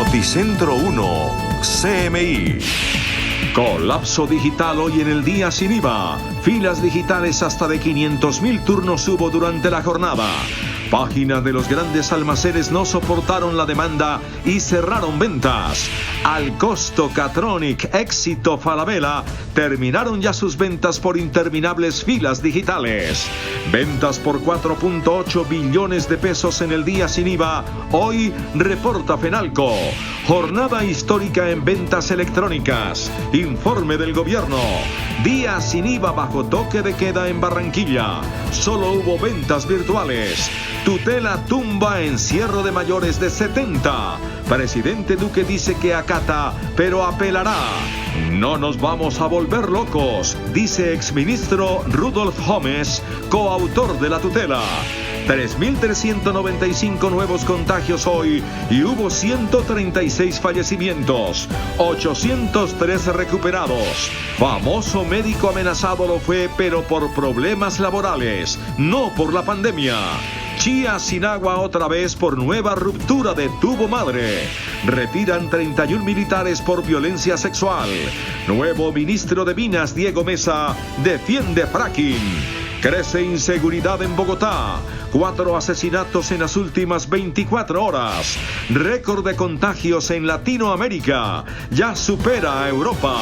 Noticentro 1, CMI. Colapso digital hoy en el día sin IVA. Filas digitales hasta de 500.000 turnos hubo durante la jornada. Páginas de los grandes almacenes no soportaron la demanda y cerraron ventas. Al costo Catronic, Éxito, Falabella terminaron ya sus ventas por interminables filas digitales. Ventas por 4.8 billones de pesos en el día sin IVA. Hoy reporta Fenalco. Jornada histórica en ventas electrónicas. Informe del gobierno. Día sin IVA bajo toque de queda en Barranquilla. Solo hubo ventas virtuales. Tutela tumba encierro de mayores de 70. Presidente Duque dice que acata, pero apelará. No nos vamos a volver locos, dice exministro Rudolf Homes, coautor de la tutela. 3.395 nuevos contagios hoy y hubo 136 fallecimientos, 803 recuperados. Famoso médico amenazado lo fue, pero por problemas laborales, no por la pandemia. Chía sin agua otra vez por nueva ruptura de tubo madre. Retiran 31 militares por violencia sexual. Nuevo ministro de Minas, Diego Mesa, defiende fracking. Crece inseguridad en Bogotá. 4 asesinatos en las últimas 24 horas. Récord de contagios en Latinoamérica. Ya supera a Europa.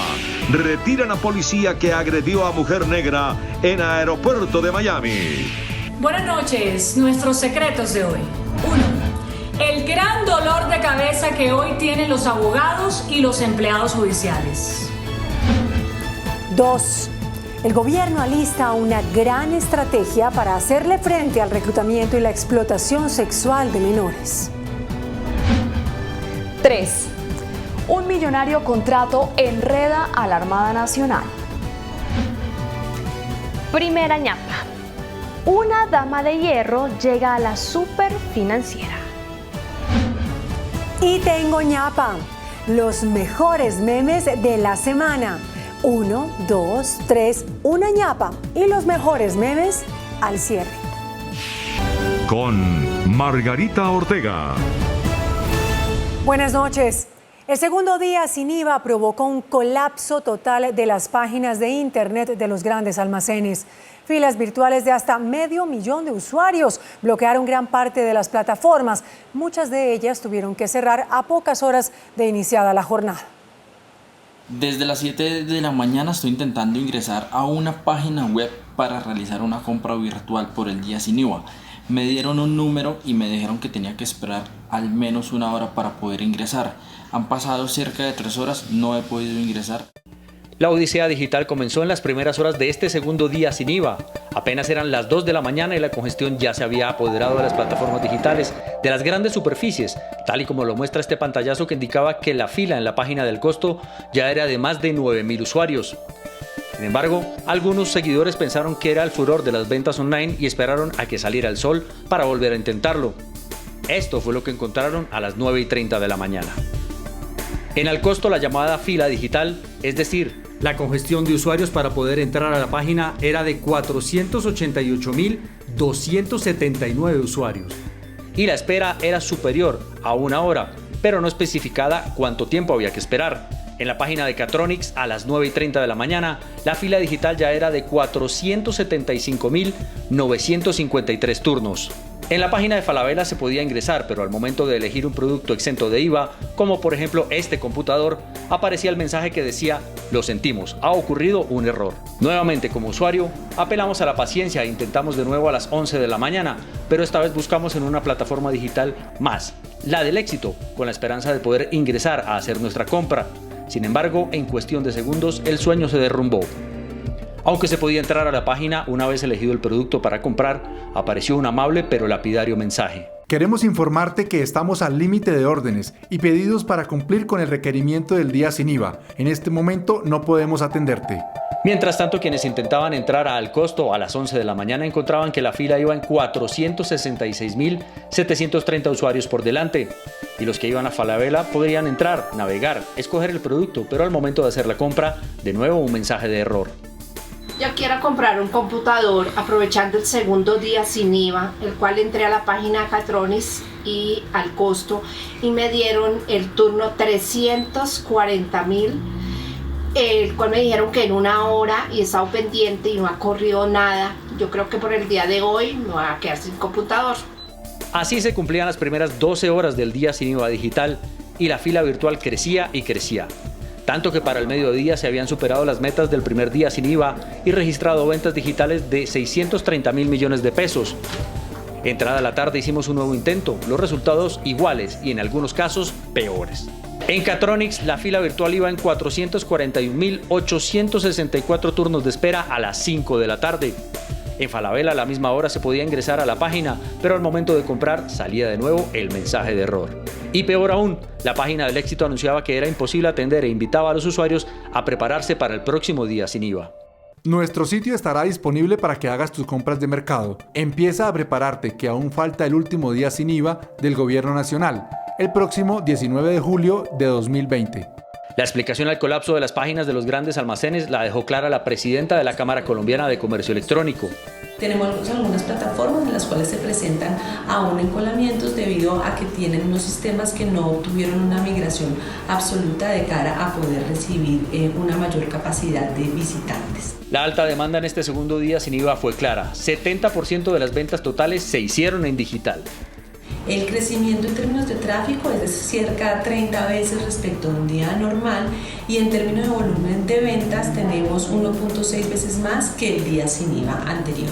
Retiran a policía que agredió a mujer negra en aeropuerto de Miami. Buenas noches, nuestros secretos de hoy. 1. El gran dolor de cabeza que hoy tienen los abogados y los empleados judiciales. 2. El gobierno alista una gran estrategia para hacerle frente al reclutamiento y la explotación sexual de menores. 3. Un millonario contrato enreda a la Armada Nacional. Primera ñapa. Una dama de hierro llega a la superfinanciera. Y tengo ñapa, los mejores memes de la semana. 1, 2, 3, una ñapa y los mejores memes al cierre. Con Margarita Ortega. Buenas noches. El segundo día sin IVA provocó un colapso total de las páginas de internet de los grandes almacenes. Filas virtuales de hasta 500.000 de usuarios bloquearon gran parte de las plataformas. Muchas de ellas tuvieron que cerrar a pocas horas de iniciada la jornada. Desde las 7 de la mañana estoy intentando ingresar a una página web para realizar una compra virtual por el día sin IVA. Me dieron un número y me dijeron que tenía que esperar al menos una hora para poder ingresar. Han pasado cerca de 3 horas, no he podido ingresar. La odisea digital comenzó en las primeras horas de este segundo día sin IVA. Apenas eran las 2 de la mañana y la congestión ya se había apoderado de las plataformas digitales, de las grandes superficies, tal y como lo muestra este pantallazo que indicaba que la fila en la página del costo ya era de más de 9.000 usuarios. Sin embargo, algunos seguidores pensaron que era el furor de las ventas online y esperaron a que saliera el sol para volver a intentarlo. Esto fue lo que encontraron a las 9:30 de la mañana. En el costo, la llamada fila digital, es decir, la congestión de usuarios para poder entrar a la página era de 488.279 usuarios. Y la espera era superior a una hora, pero no especificada cuánto tiempo había que esperar. En la página de Catronics, a las 9:30 de la mañana, la fila digital ya era de 475.953 turnos. En la página de Falabella se podía ingresar, pero al momento de elegir un producto exento de IVA, como por ejemplo este computador, aparecía el mensaje que decía: lo sentimos, ha ocurrido un error. Nuevamente, como usuario, apelamos a la paciencia e intentamos de nuevo a las 11 de la mañana, pero esta vez buscamos en una plataforma digital más, la del éxito, con la esperanza de poder ingresar a hacer nuestra compra. Sin embargo, en cuestión de segundos, el sueño se derrumbó. Aunque se podía entrar a la página una vez elegido el producto para comprar, apareció un amable pero lapidario mensaje. Queremos informarte que estamos al límite de órdenes y pedidos para cumplir con el requerimiento del día sin IVA. En este momento no podemos atenderte. Mientras tanto, quienes intentaban entrar al costo a las 11 de la mañana encontraban que la fila iba en 466.730 usuarios por delante. Y los que iban a Falabella podrían entrar, navegar, escoger el producto, pero al momento de hacer la compra, de nuevo un mensaje de error. Yo quiero comprar un computador aprovechando el segundo día sin IVA, el cual entré a la página Catronics y al costo y me dieron el turno 340.000, el cual me dijeron que en una hora y he estado pendiente y no ha corrido nada. Yo creo que por el día de hoy me voy a quedar sin computador. Así se cumplían las primeras 12 horas del día sin IVA digital y la fila virtual crecía y crecía. Tanto que para el mediodía se habían superado las metas del primer día sin IVA y registrado ventas digitales de 630.000 millones de pesos. Entrada la tarde hicimos un nuevo intento, los resultados iguales y en algunos casos peores. En Catronics la fila virtual iba en 441.864 turnos de espera a las 5 de la tarde. En Falabella a la misma hora se podía ingresar a la página, pero al momento de comprar salía de nuevo el mensaje de error. Y peor aún, la página del éxito anunciaba que era imposible atender e invitaba a los usuarios a prepararse para el próximo día sin IVA. Nuestro sitio estará disponible para que hagas tus compras de mercado. Empieza a prepararte, que aún falta el último día sin IVA del Gobierno Nacional, el próximo 19 de julio de 2020. La explicación al colapso de las páginas de los grandes almacenes la dejó clara la presidenta de la Cámara Colombiana de Comercio Electrónico. Tenemos algunas plataformas en las cuales se presentan aún encolamientos debido a que tienen unos sistemas que no tuvieron una migración absoluta de cara a poder recibir una mayor capacidad de visitantes. La alta demanda en este segundo día sin IVA fue clara. 70% de las ventas totales se hicieron en digital. El crecimiento en términos de tráfico es de cerca 30 veces respecto a un día normal y en términos de volumen de ventas tenemos 1.6 veces más que el día sin IVA anterior.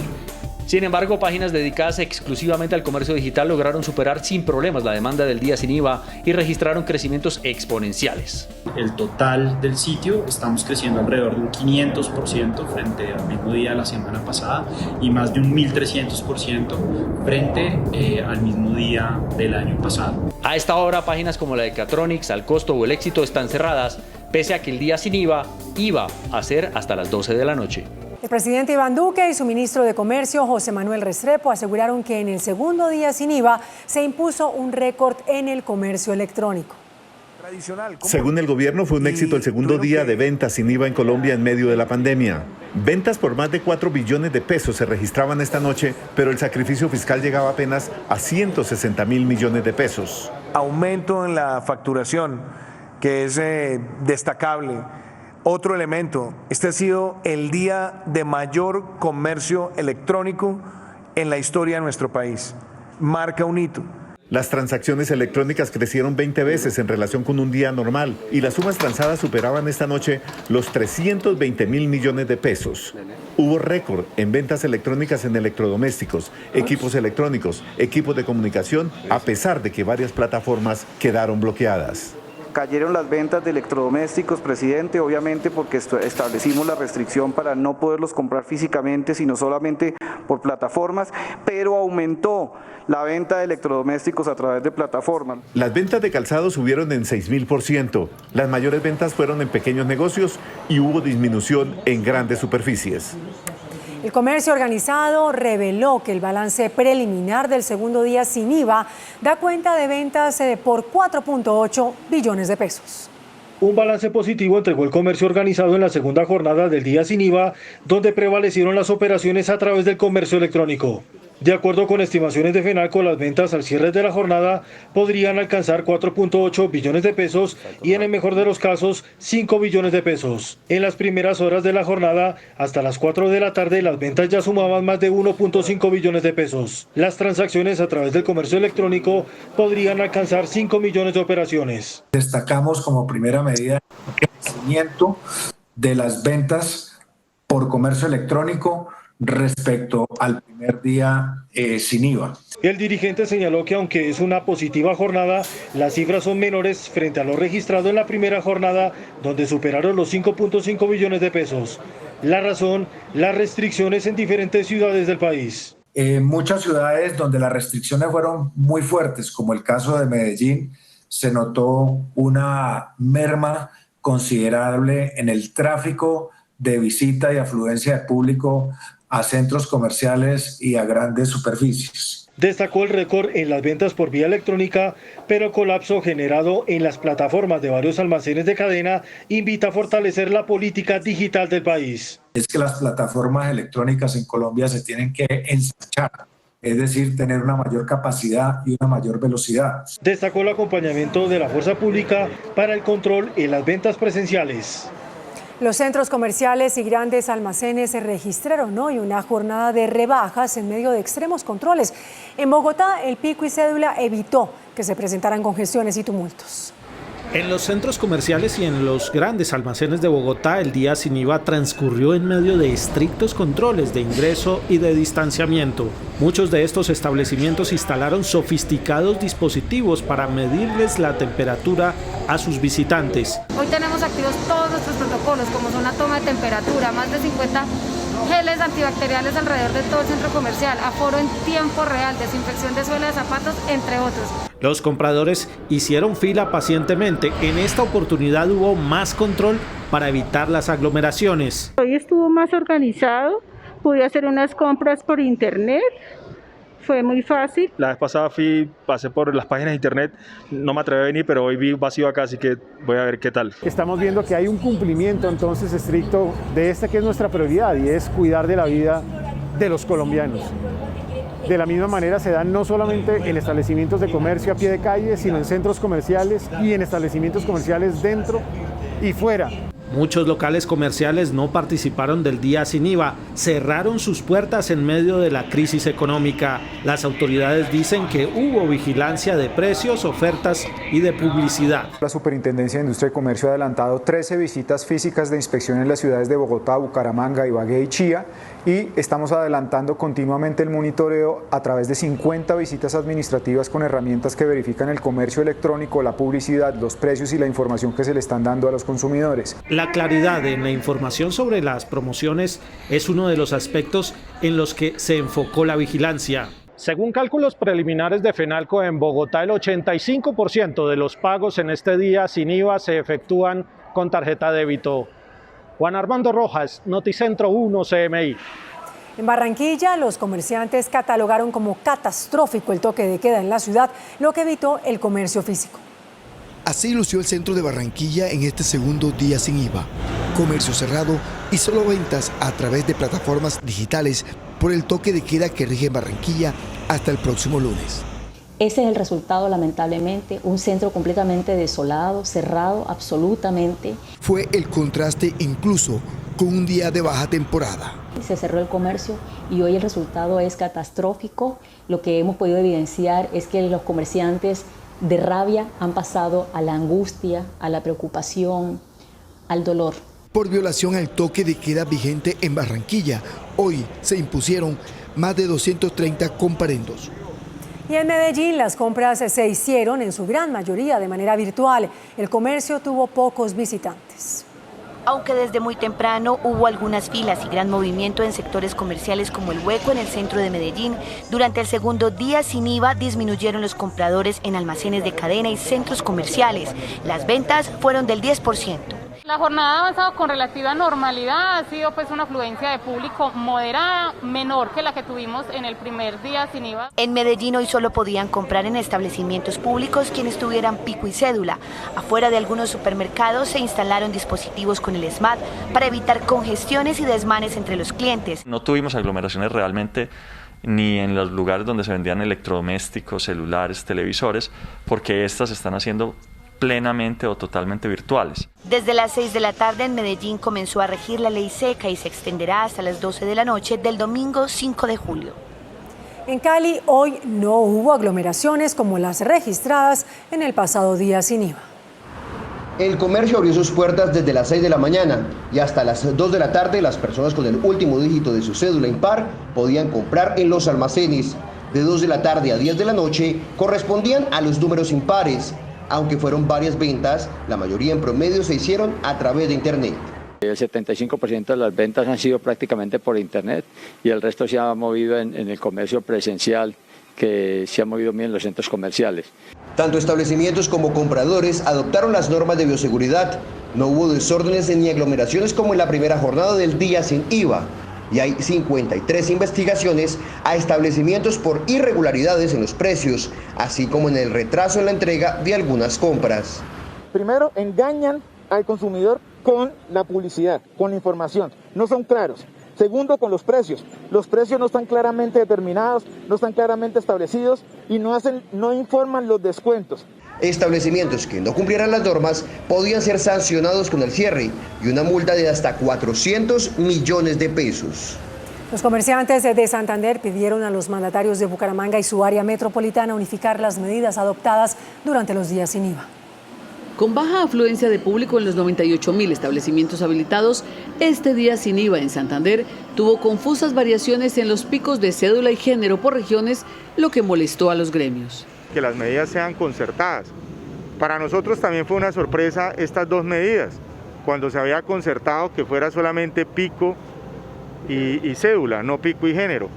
Sin embargo, páginas dedicadas exclusivamente al comercio digital lograron superar sin problemas la demanda del día sin IVA y registraron crecimientos exponenciales. El total del sitio estamos creciendo alrededor de un 500% frente al mismo día de la semana pasada y más de un 1.300% frente al mismo día del año pasado. A esta hora, páginas como la de Catronics, Al Costo o El Éxito están cerradas, pese a que el día sin IVA iba a ser hasta las 12 de la noche. El presidente Iván Duque y su ministro de Comercio, José Manuel Restrepo, aseguraron que en el segundo día sin IVA se impuso un récord en el comercio electrónico. Según el gobierno, fue un éxito el segundo día de ventas sin IVA en Colombia en medio de la pandemia. Ventas por más de 4 billones de pesos se registraban esta noche, pero el sacrificio fiscal llegaba apenas a 160.000 millones de pesos. Aumento en la facturación, que es destacable. Otro elemento, este ha sido el día de mayor comercio electrónico en la historia de nuestro país. Marca un hito. Las transacciones electrónicas crecieron 20 veces en relación con un día normal y las sumas transadas superaban esta noche los 320.000 millones de pesos. Hubo récord en ventas electrónicas en electrodomésticos, equipos electrónicos, equipos de comunicación, a pesar de que varias plataformas quedaron bloqueadas. Cayeron las ventas de electrodomésticos, presidente, obviamente porque establecimos la restricción para no poderlos comprar físicamente, sino solamente por plataformas, pero aumentó la venta de electrodomésticos a través de plataformas. Las ventas de calzado subieron en 6.000%. Las mayores ventas fueron en pequeños negocios y hubo disminución en grandes superficies. El comercio organizado reveló que el balance preliminar del segundo día sin IVA da cuenta de ventas por 4.8 billones de pesos. Un balance positivo entregó el comercio organizado en la segunda jornada del día sin IVA, donde prevalecieron las operaciones a través del comercio electrónico. De acuerdo con estimaciones de FENALCO, las ventas al cierre de la jornada podrían alcanzar 4.8 billones de pesos y en el mejor de los casos 5 billones de pesos. En las primeras horas de la jornada, hasta las 4 de la tarde, las ventas ya sumaban más de 1.5 billones de pesos. Las transacciones a través del comercio electrónico podrían alcanzar 5 millones de operaciones. Destacamos como primera medida el crecimiento de las ventas por comercio electrónico respecto al primer día sin IVA. El dirigente señaló que aunque es una positiva jornada, las cifras son menores frente a lo registrado en la primera jornada, donde superaron los 5.5 billones de pesos. La razón, las restricciones en diferentes ciudades del país. En muchas ciudades donde las restricciones fueron muy fuertes, como el caso de Medellín, se notó una merma considerable en el tráfico de visita y afluencia de público a centros comerciales y a grandes superficies. Destacó el récord en las ventas por vía electrónica, pero el colapso generado en las plataformas de varios almacenes de cadena invita a fortalecer la política digital del país. Es que las plataformas electrónicas en Colombia se tienen que ensanchar, es decir, tener una mayor capacidad y una mayor velocidad. Destacó el acompañamiento de la fuerza pública para el control en las ventas presenciales. Los centros comerciales y grandes almacenes se registraron hoy una jornada de rebajas en medio de extremos controles. En Bogotá, el pico y cédula evitó que se presentaran congestiones y tumultos. En los centros comerciales y en los grandes almacenes de Bogotá, el día sin IVA transcurrió en medio de estrictos controles de ingreso y de distanciamiento. Muchos de estos establecimientos instalaron sofisticados dispositivos para medirles la temperatura a sus visitantes. Hoy tenemos activos todos nuestros protocolos, como son la toma de temperatura, más de 50 geles antibacteriales alrededor de todo el centro comercial, aforo en tiempo real, desinfección de suela de zapatos, entre otros. Los compradores hicieron fila pacientemente. En esta oportunidad hubo más control para evitar las aglomeraciones. Hoy estuvo más organizado, pude hacer unas compras por internet. Fue muy fácil. La vez pasada pasé por las páginas de internet, no me atreví a venir, pero hoy vi vacío acá, así que voy a ver qué tal. Estamos viendo que hay un cumplimiento entonces estricto de esta que es nuestra prioridad y es cuidar de la vida de los colombianos. De la misma manera se dan no solamente en establecimientos de comercio a pie de calle, sino en centros comerciales y en establecimientos comerciales dentro y fuera. Muchos locales comerciales no participaron del día sin IVA, cerraron sus puertas en medio de la crisis económica. Las autoridades dicen que hubo vigilancia de precios, ofertas y de publicidad. La Superintendencia de Industria y Comercio ha adelantado 13 visitas físicas de inspección en las ciudades de Bogotá, Bucaramanga, Ibagué y Chía, y estamos adelantando continuamente el monitoreo a través de 50 visitas administrativas con herramientas que verifican el comercio electrónico, la publicidad, los precios y la información que se le están dando a los consumidores. La claridad en la información sobre las promociones es uno de los aspectos en los que se enfocó la vigilancia. Según cálculos preliminares de FENALCO, en Bogotá el 85% de los pagos en este día sin IVA se efectúan con tarjeta débito. Juan Armando Rojas, Noticentro 1 CMI. En Barranquilla, los comerciantes catalogaron como catastrófico el toque de queda en la ciudad, lo que evitó el comercio físico. Así lució el centro de Barranquilla en este segundo día sin IVA. Comercio cerrado y solo ventas a través de plataformas digitales por el toque de queda que rige en Barranquilla hasta el próximo lunes. Ese es el resultado, lamentablemente, un centro completamente desolado, cerrado absolutamente. Fue el contraste incluso con un día de baja temporada. Se cerró el comercio y hoy el resultado es catastrófico. Lo que hemos podido evidenciar es que los comerciantes de rabia han pasado a la angustia, a la preocupación, al dolor. Por violación al toque de queda vigente en Barranquilla, hoy se impusieron más de 230 comparendos. Y en Medellín las compras se hicieron en su gran mayoría de manera virtual. El comercio tuvo pocos visitantes. Aunque desde muy temprano hubo algunas filas y gran movimiento en sectores comerciales como El Hueco en el centro de Medellín, durante el segundo día sin IVA disminuyeron los compradores en almacenes de cadena y centros comerciales. Las ventas fueron del 10%. La jornada ha avanzado con relativa normalidad, ha sido pues una afluencia de público moderada, menor que la que tuvimos en el primer día sin IVA. En Medellín hoy solo podían comprar en establecimientos públicos quienes tuvieran pico y cédula. Afuera de algunos supermercados se instalaron dispositivos con el SMAT para evitar congestiones y desmanes entre los clientes. No tuvimos aglomeraciones realmente ni en los lugares donde se vendían electrodomésticos, celulares, televisores, porque estas se están haciendo plenamente o totalmente virtuales. Desde las 6 de la tarde en Medellín comenzó a regir la ley seca y se extenderá hasta las 12 de la noche del domingo 5 de julio. En Cali hoy no hubo aglomeraciones como las registradas en el pasado día sin IVA. El comercio abrió sus puertas desde las 6 de la mañana y hasta las 2 de la tarde las personas con el último dígito de su cédula impar podían comprar en los almacenes. De 2 de la tarde a 10 de la noche correspondían a los números impares. Aunque fueron varias ventas, la mayoría en promedio se hicieron a través de internet. El 75% de las ventas han sido prácticamente por internet y el resto se ha movido en el comercio presencial, que se ha movido bien en los centros comerciales. Tanto establecimientos como compradores adoptaron las normas de bioseguridad. No hubo desórdenes ni aglomeraciones como en la primera jornada del día sin IVA. y hay 53 investigaciones a establecimientos por irregularidades en los precios, así como en el retraso en la entrega de algunas compras. Primero, engañan al consumidor con la publicidad, con la información, no son claros. Segundo, con los precios no están claramente determinados, no están claramente establecidos y no informan los descuentos. Establecimientos que no cumplieran las normas podían ser sancionados con el cierre y una multa de hasta 400 millones de pesos. Los comerciantes de Santander pidieron a los mandatarios de Bucaramanga y su área metropolitana unificar las medidas adoptadas durante los días sin IVA. Con baja afluencia de público en los 98.000 establecimientos habilitados, este día sin IVA en Santander tuvo confusas variaciones en los picos de cédula y género por regiones, lo que molestó a los gremios. Que las medidas sean concertadas. Para nosotros también fue una sorpresa estas dos medidas, cuando se había concertado que fuera solamente pico y cédula, no pico y género,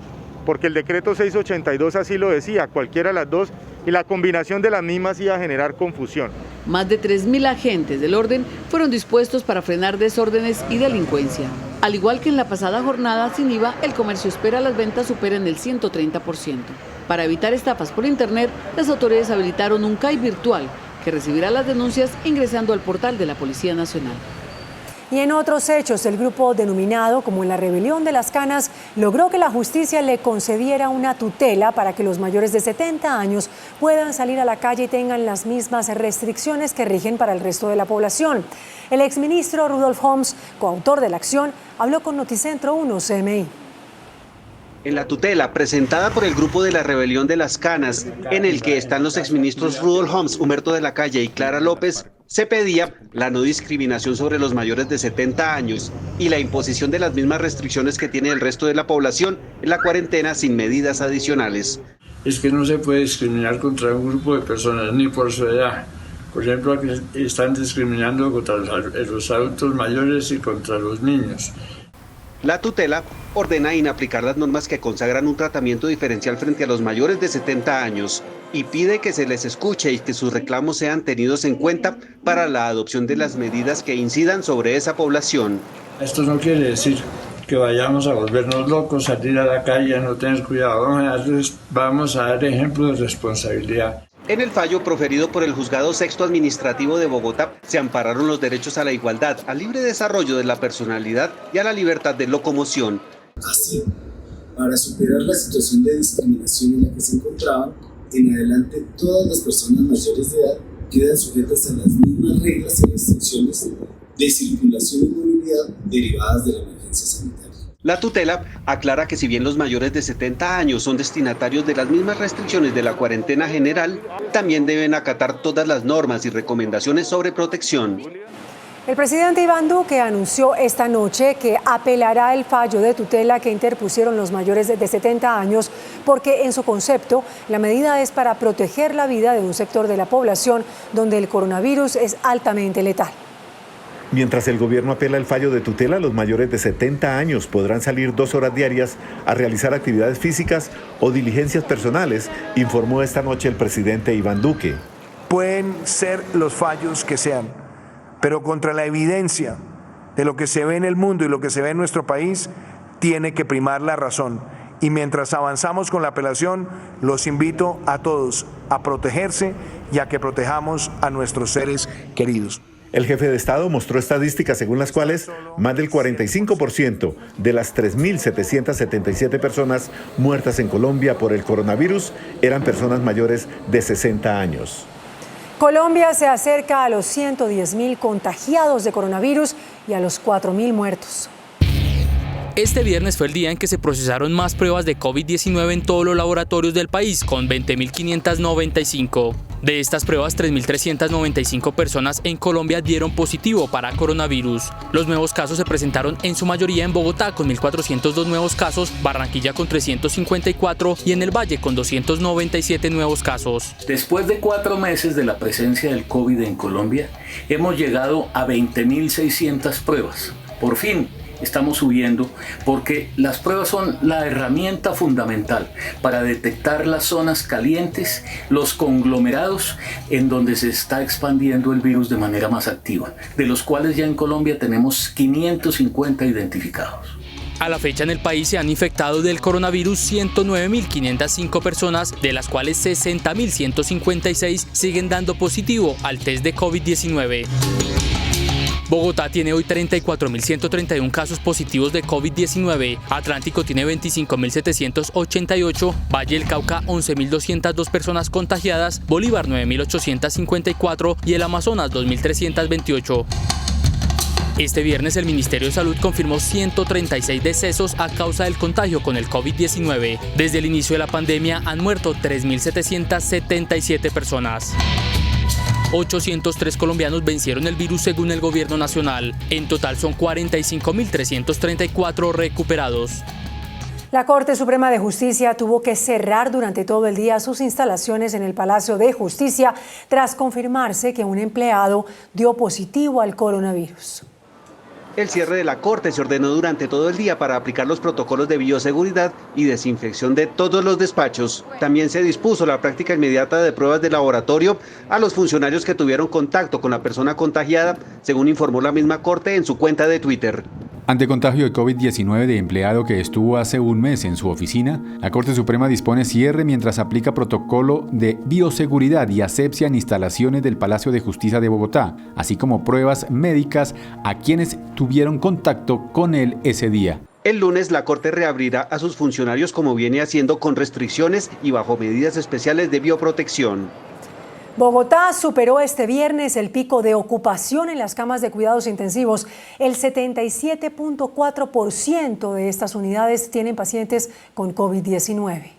porque el decreto 682 así lo decía, cualquiera de las dos, y la combinación de las mismas iba a generar confusión. Más de 3.000 agentes del orden fueron dispuestos para frenar desórdenes y delincuencia. Al igual que en la pasada jornada sin IVA, el comercio espera las ventas superen el 130%. Para evitar estafas por internet, las autoridades habilitaron un CAI virtual que recibirá las denuncias ingresando al portal de la Policía Nacional. Y en otros hechos, el grupo denominado como la Rebelión de las Canas logró que la justicia le concediera una tutela para que los mayores de 70 años puedan salir a la calle y tengan las mismas restricciones que rigen para el resto de la población. El exministro Rudolf Homs, coautor de la acción, habló con Noticentro 1 CMI. En la tutela presentada por el grupo de la Rebelión de las Canas, en el que están los exministros Rudolf Homs, Humerto de la Calle y Clara López, se pedía la no discriminación sobre los mayores de 70 años y la imposición de las mismas restricciones que tiene el resto de la población en la cuarentena sin medidas adicionales. Es que no se puede discriminar contra un grupo de personas ni por su edad. Por ejemplo, aquí están discriminando contra los adultos mayores y contra los niños. La tutela ordena inaplicar las normas que consagran un tratamiento diferencial frente a los mayores de 70 años y pide que se les escuche y que sus reclamos sean tenidos en cuenta para la adopción de las medidas que incidan sobre esa población. Esto no quiere decir que vayamos a volvernos locos, salir a la calle, a no tener cuidado. Vamos a dar ejemplo de responsabilidad. En el fallo proferido por el Juzgado Sexto Administrativo de Bogotá, se ampararon los derechos a la igualdad, al libre desarrollo de la personalidad y a la libertad de locomoción. Así, para superar la situación de discriminación en la que se encontraban, en adelante todas las personas mayores de edad quedan sujetas a las mismas reglas y restricciones de circulación y movilidad derivadas de la emergencia sanitaria. La tutela aclara que si bien los mayores de 70 años son destinatarios de las mismas restricciones de la cuarentena general, también deben acatar todas las normas y recomendaciones sobre protección. El presidente Iván Duque anunció esta noche que apelará el fallo de tutela que interpusieron los mayores de 70 años porque en su concepto la medida es para proteger la vida de un sector de la población donde el coronavirus es altamente letal. Mientras el gobierno apela el fallo de tutela, los mayores de 70 años podrán salir 2 horas diarias a realizar actividades físicas o diligencias personales, informó esta noche el presidente Iván Duque. Pueden ser los fallos que sean, pero contra la evidencia de lo que se ve en el mundo y lo que se ve en nuestro país, tiene que primar la razón. Y mientras avanzamos con la apelación, los invito a todos a protegerse y a que protejamos a nuestros seres queridos. El jefe de Estado mostró estadísticas según las cuales más del 45% de las 3.777 personas muertas en Colombia por el coronavirus eran personas mayores de 60 años. Colombia se acerca a los 110.000 contagiados de coronavirus y a los 4.000 muertos. Este viernes fue el día en que se procesaron más pruebas de COVID-19 en todos los laboratorios del país, con 20.595. De estas pruebas, 3.395 personas en Colombia dieron positivo para coronavirus. Los nuevos casos se presentaron en su mayoría en Bogotá, con 1.402 nuevos casos, Barranquilla con 354 y en el Valle con 297 nuevos casos. Después de 4 meses de la presencia del COVID en Colombia, hemos llegado a 20.600 pruebas. Por fin, estamos subiendo porque las pruebas son la herramienta fundamental para detectar las zonas calientes, los conglomerados en donde se está expandiendo el virus de manera más activa, de los cuales ya en Colombia tenemos 550 identificados. A la fecha en el país se han infectado del coronavirus 109.505 personas, de las cuales 60.156 siguen dando positivo al test de COVID-19. Bogotá tiene hoy 34.131 casos positivos de COVID-19, Atlántico tiene 25.788, Valle del Cauca 11.202 personas contagiadas, Bolívar 9.854 y el Amazonas 2.328. Este viernes el Ministerio de Salud confirmó 136 decesos a causa del contagio con el COVID-19. Desde el inicio de la pandemia han muerto 3.777 personas. 803 colombianos vencieron el virus según el gobierno nacional. En total son 45.334 recuperados. La Corte Suprema de Justicia tuvo que cerrar durante todo el día sus instalaciones en el Palacio de Justicia tras confirmarse que un empleado dio positivo al coronavirus. El cierre de la Corte se ordenó durante todo el día para aplicar los protocolos de bioseguridad y desinfección de todos los despachos. También se dispuso la práctica inmediata de pruebas de laboratorio a los funcionarios que tuvieron contacto con la persona contagiada, según informó la misma Corte en su cuenta de Twitter. Ante contagio de COVID-19 de empleado que estuvo hace un mes en su oficina, la Corte Suprema dispone cierre mientras aplica protocolo de bioseguridad y asepsia en instalaciones del Palacio de Justicia de Bogotá, así como pruebas médicas a quienes tuvieron contacto con él ese día. El lunes la Corte reabrirá a sus funcionarios como viene haciendo con restricciones y bajo medidas especiales de bioprotección. Bogotá superó este viernes el pico de ocupación en las camas de cuidados intensivos. El 77.4% de estas unidades tienen pacientes con COVID-19.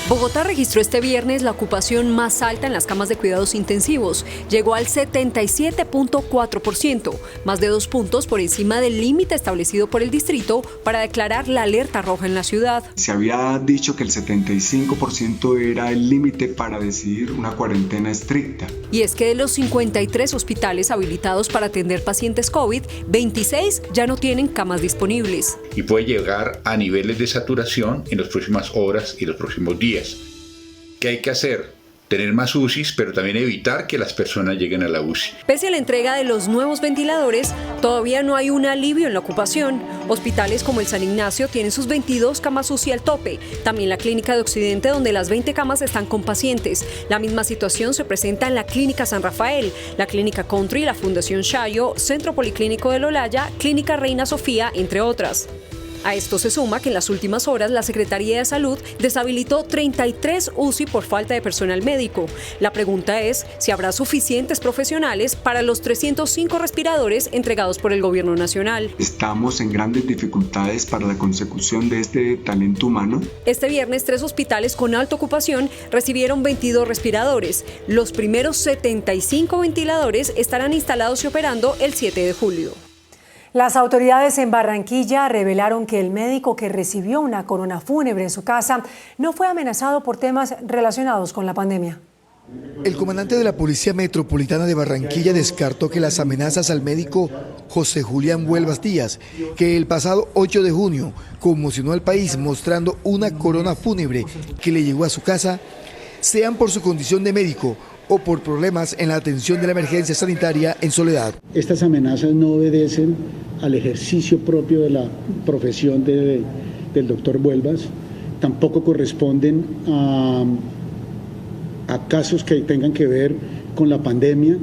Bogotá registró este viernes la ocupación más alta en las camas de cuidados intensivos. Llegó al 77.4%, más de 2 puntos por encima del límite establecido por el distrito para declarar la alerta roja en la ciudad. Se había dicho que el 75% era el límite para decidir una cuarentena estricta. Y es que de los 53 hospitales habilitados para atender pacientes COVID, 26 ya no tienen camas disponibles. Y puede llegar a niveles de saturación en las próximas horas y los próximos días. ¿Qué hay que hacer? Tener más UCIs, pero también evitar que las personas lleguen a la UCI. Pese a la entrega de los nuevos ventiladores, todavía no hay un alivio en la ocupación. Hospitales como el San Ignacio tienen sus 22 camas UCI al tope. También la Clínica de Occidente, donde las 20 camas están con pacientes. La misma situación se presenta en la Clínica San Rafael, la Clínica Country, la Fundación Chayo, Centro Policlínico de Lolaya, Clínica Reina Sofía, entre otras. A esto se suma que en las últimas horas la Secretaría de Salud deshabilitó 33 UCI por falta de personal médico. La pregunta es si habrá suficientes profesionales para los 305 respiradores entregados por el Gobierno Nacional. Estamos en grandes dificultades para la consecución de este talento humano. Este viernes, 3 hospitales con alta ocupación recibieron 22 respiradores. Los primeros 75 ventiladores estarán instalados y operando el 7 de julio. Las autoridades en Barranquilla revelaron que el médico que recibió una corona fúnebre en su casa no fue amenazado por temas relacionados con la pandemia. El comandante de la Policía Metropolitana de Barranquilla descartó que las amenazas al médico José Julián Huelvas Díaz, que el pasado 8 de junio conmocionó al país mostrando una corona fúnebre que le llegó a su casa, sean por su condición de médico o por problemas en la atención de la emergencia sanitaria en Soledad. Estas amenazas no obedecen al ejercicio propio de la profesión del doctor Huelvas, tampoco corresponden a casos que tengan que ver con la pandemia,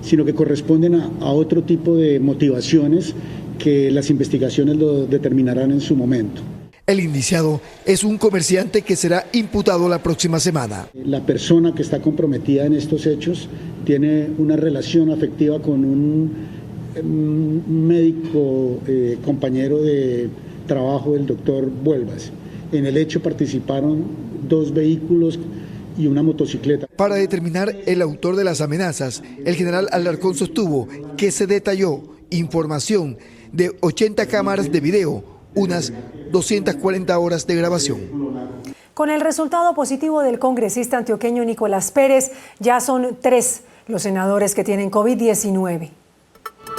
sino que corresponden a otro tipo de motivaciones que las investigaciones lo determinarán en su momento. El indiciado es un comerciante que será imputado la próxima semana. La persona que está comprometida en estos hechos tiene una relación afectiva con un médico compañero de trabajo del doctor Huelvas. En el hecho participaron 2 vehículos y una motocicleta. Para determinar el autor de las amenazas, el general Alarcón sostuvo que se detalló información de 80 cámaras de video, unas 240 horas de grabación. Con el resultado positivo del congresista antioqueño Nicolás Pérez, ya son 3 los senadores que tienen COVID-19.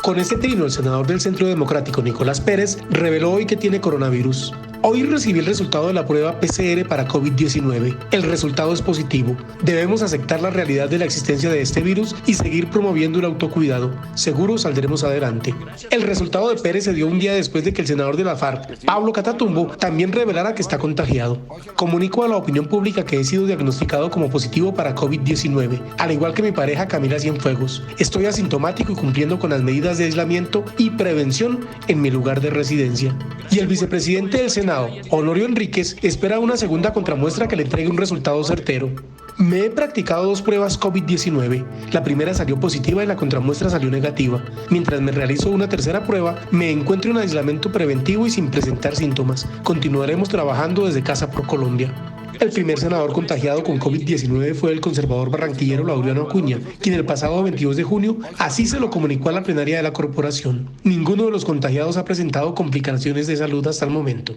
Con este trino, el senador del Centro Democrático Nicolás Pérez reveló hoy que tiene coronavirus. Hoy recibí el resultado de la prueba PCR para COVID-19. El resultado es positivo. Debemos aceptar la realidad de la existencia de este virus y seguir promoviendo el autocuidado. Seguro saldremos adelante. El resultado de Pérez se dio un día después de que el senador de la FARC, Pablo Catatumbo, también revelara que está contagiado. Comunico a la opinión pública que he sido diagnosticado como positivo para COVID-19, al igual que mi pareja Camila Cienfuegos. Estoy asintomático y cumpliendo con las medidas de aislamiento y prevención en mi lugar de residencia. Y el vicepresidente del Senado, Honorio Enríquez, espera una segunda contramuestra que le entregue un resultado certero. Me he practicado 2 pruebas COVID-19. La primera salió positiva y la contramuestra salió negativa. Mientras me realizo una tercera prueba, me encuentro en aislamiento preventivo y sin presentar síntomas. Continuaremos trabajando desde Casa Pro Colombia. El primer senador contagiado con COVID-19 fue el conservador barranquillero Laureano Acuña, quien el pasado 22 de junio así se lo comunicó a la plenaria de la corporación. Ninguno de los contagiados ha presentado complicaciones de salud hasta el momento.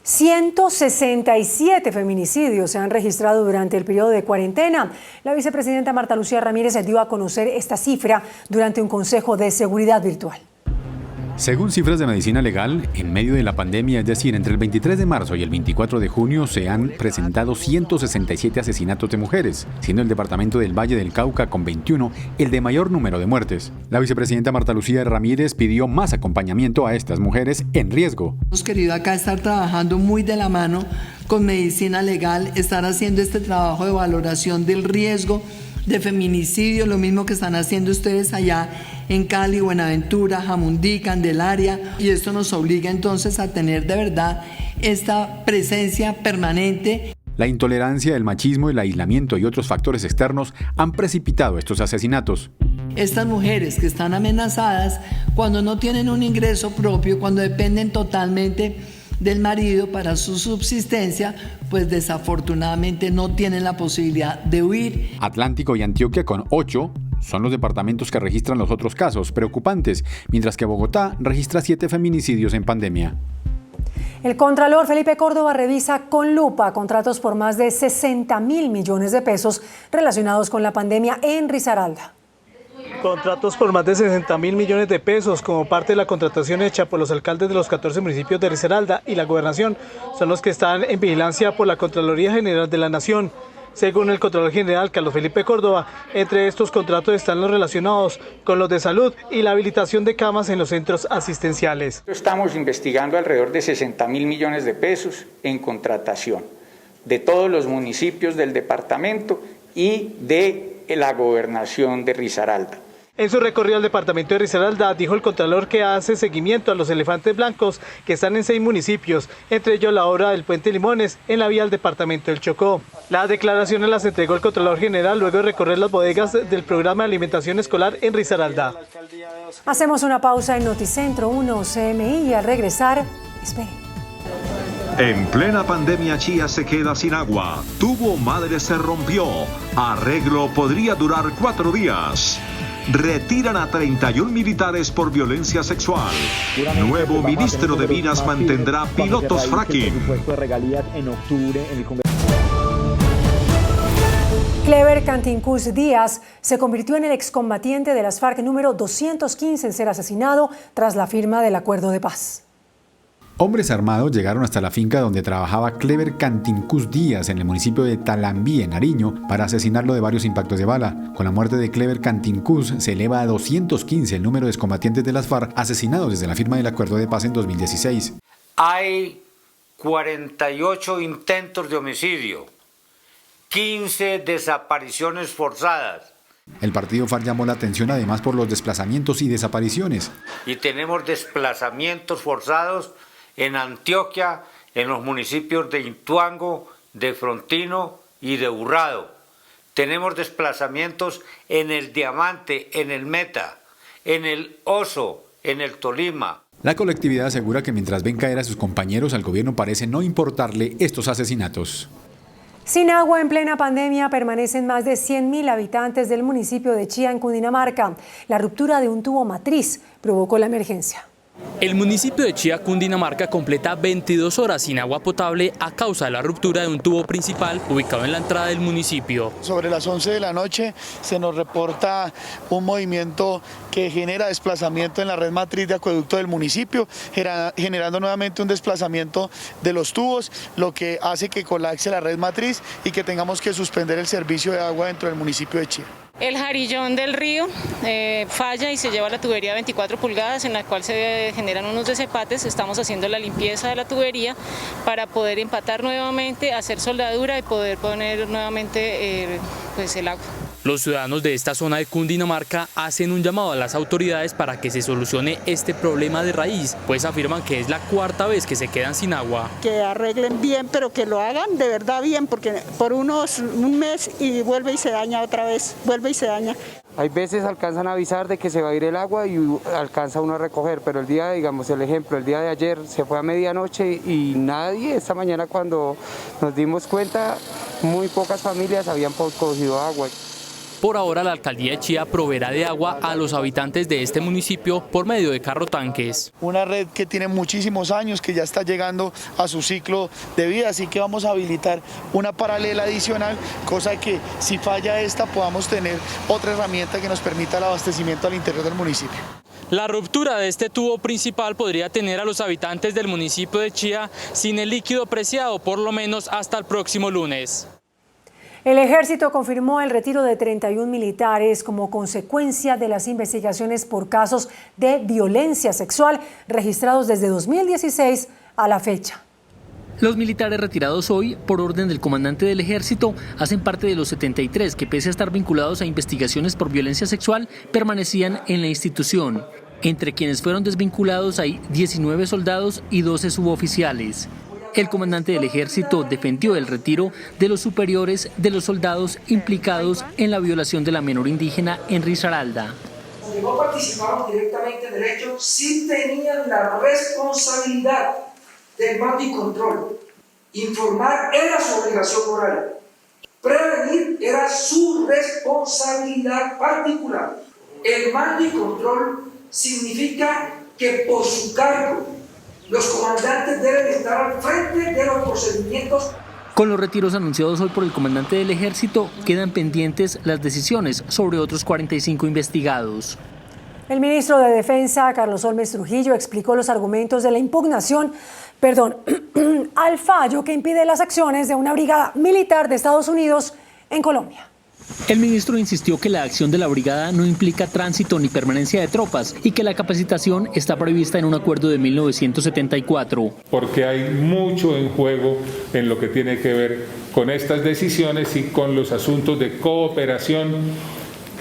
167 feminicidios se han registrado durante el periodo de cuarentena. La vicepresidenta Marta Lucía Ramírez dio a conocer esta cifra durante un consejo de seguridad virtual. Según cifras de Medicina Legal, en medio de la pandemia, es decir, entre el 23 de marzo y el 24 de junio, se han presentado 167 asesinatos de mujeres, siendo el departamento del Valle del Cauca, con 21, el de mayor número de muertes. La vicepresidenta Marta Lucía Ramírez pidió más acompañamiento a estas mujeres en riesgo. Hemos querido acá estar trabajando muy de la mano con Medicina Legal, estar haciendo este trabajo de valoración del riesgo de feminicidio, lo mismo que están haciendo ustedes allá en Cali, Buenaventura, Jamundí, Candelaria, y esto nos obliga entonces a tener de verdad esta presencia permanente. La intolerancia, el machismo, el aislamiento y otros factores externos han precipitado estos asesinatos. Estas mujeres que están amenazadas cuando no tienen un ingreso propio, cuando dependen totalmente del marido para su subsistencia, pues desafortunadamente no tienen la posibilidad de huir. Atlántico y Antioquia, con 8, son los departamentos que registran los otros casos preocupantes, mientras que Bogotá registra 7 feminicidios en pandemia. El contralor Felipe Córdoba revisa con lupa contratos por más de 60.000 millones de pesos relacionados con la pandemia en Risaralda. Contratos por más de 60.000 millones de pesos como parte de la contratación hecha por los alcaldes de los 14 municipios de Risaralda y la Gobernación son los que están en vigilancia por la Contraloría General de la Nación. Según el Contralor General Carlos Felipe Córdoba, entre estos contratos están los relacionados con los de salud y la habilitación de camas en los centros asistenciales. Estamos investigando alrededor de 60.000 millones de pesos en contratación de todos los municipios del departamento y de la Gobernación de Risaralda. En su recorrido al departamento de Risaralda, dijo el Contralor que hace seguimiento a los elefantes blancos que están en 6 municipios, entre ellos la obra del Puente Limones en la vía al departamento del Chocó. Las declaraciones las entregó el Contralor General luego de recorrer las bodegas del programa de alimentación escolar en Risaralda. Hacemos una pausa en Noticentro 1 CMI y al regresar, espere. En plena pandemia, Chía se queda sin agua. Tubo madre se rompió. Arreglo podría durar 4 días. Retiran a 31 militares por violencia sexual. Nuevo ministro de Minas mantendrá pilotos fracking. Clever Cantincuz Díaz se convirtió en el excombatiente de las FARC número 215 en ser asesinado tras la firma del acuerdo de paz. Hombres armados llegaron hasta la finca donde trabajaba Clever Cantincuz Díaz en el municipio de Talambí, en Nariño, para asesinarlo de varios impactos de bala. Con la muerte de Clever Cantincuz se eleva a 215 el número de excombatientes de las FARC asesinados desde la firma del acuerdo de paz en 2016. Hay 48 intentos de homicidio, 15 desapariciones forzadas. El partido FARC llamó la atención además por los desplazamientos y desapariciones. Y tenemos desplazamientos forzados en Antioquia, en los municipios de Ituango, de Frontino y de Urrado. Tenemos desplazamientos en el Diamante, en el Meta, en el Oso, en el Tolima. La colectividad asegura que mientras ven caer a sus compañeros, al gobierno parece no importarle estos asesinatos. Sin agua en plena pandemia permanecen más de 100.000 habitantes del municipio de Chía, en Cundinamarca. La ruptura de un tubo matriz provocó la emergencia. El municipio de Chía, Cundinamarca, completa 22 horas sin agua potable a causa de la ruptura de un tubo principal ubicado en la entrada del municipio. Sobre las 11 de la noche se nos reporta un movimiento que genera desplazamiento en la red matriz de acueducto del municipio, generando nuevamente un desplazamiento de los tubos, lo que hace que colapse la red matriz y que tengamos que suspender el servicio de agua dentro del municipio de Chía. El jarillón del río falla y se lleva la tubería de 24 pulgadas en la cual se generan unos desempates. Estamos haciendo la limpieza de la tubería para poder empatar nuevamente, hacer soldadura y poder poner nuevamente el agua. Los ciudadanos de esta zona de Cundinamarca hacen un llamado a las autoridades para que se solucione este problema de raíz, pues afirman que es la cuarta vez que se quedan sin agua. Que arreglen bien, pero que lo hagan de verdad bien, porque por un mes y vuelve y se daña otra vez, vuelve y se daña. Hay veces alcanzan a avisar de que se va a ir el agua y alcanza uno a recoger, pero el día, digamos, el ejemplo, el día de ayer se fue a medianoche y nadie, esta mañana cuando nos dimos cuenta, muy pocas familias habían cogido agua. Por ahora, la alcaldía de Chía proveerá de agua a los habitantes de este municipio por medio de carrotanques. Una red que tiene muchísimos años, que ya está llegando a su ciclo de vida, así que vamos a habilitar una paralela adicional, cosa que si falla esta podamos tener otra herramienta que nos permita el abastecimiento al interior del municipio. La ruptura de este tubo principal podría tener a los habitantes del municipio de Chía sin el líquido preciado por lo menos hasta el próximo lunes. El ejército confirmó el retiro de 31 militares como consecuencia de las investigaciones por casos de violencia sexual registrados desde 2016 a la fecha. Los militares retirados hoy, por orden del comandante del ejército, hacen parte de los 73 que, pese a estar vinculados a investigaciones por violencia sexual, permanecían en la institución. Entre quienes fueron desvinculados hay 19 soldados y 12 suboficiales. El comandante del ejército defendió el retiro de los superiores de los soldados implicados en la violación de la menor indígena en Risaralda. Donde no participaron directamente en el hecho, sí tenían la responsabilidad del mando y control. Informar era su obligación moral. Prevenir era su responsabilidad particular. El mando y control significa que por su cargo los comandantes deben estar al frente de los procedimientos. Con los retiros anunciados hoy por el comandante del ejército, quedan pendientes las decisiones sobre otros 45 investigados. El ministro de Defensa, Carlos Holmes Trujillo, explicó los argumentos de la impugnación al fallo que impide las acciones de una brigada militar de Estados Unidos en Colombia. El ministro insistió que la acción de la brigada no implica tránsito ni permanencia de tropas y que la capacitación está prevista en un acuerdo de 1974. Porque hay mucho en juego en lo que tiene que ver con estas decisiones y con los asuntos de cooperación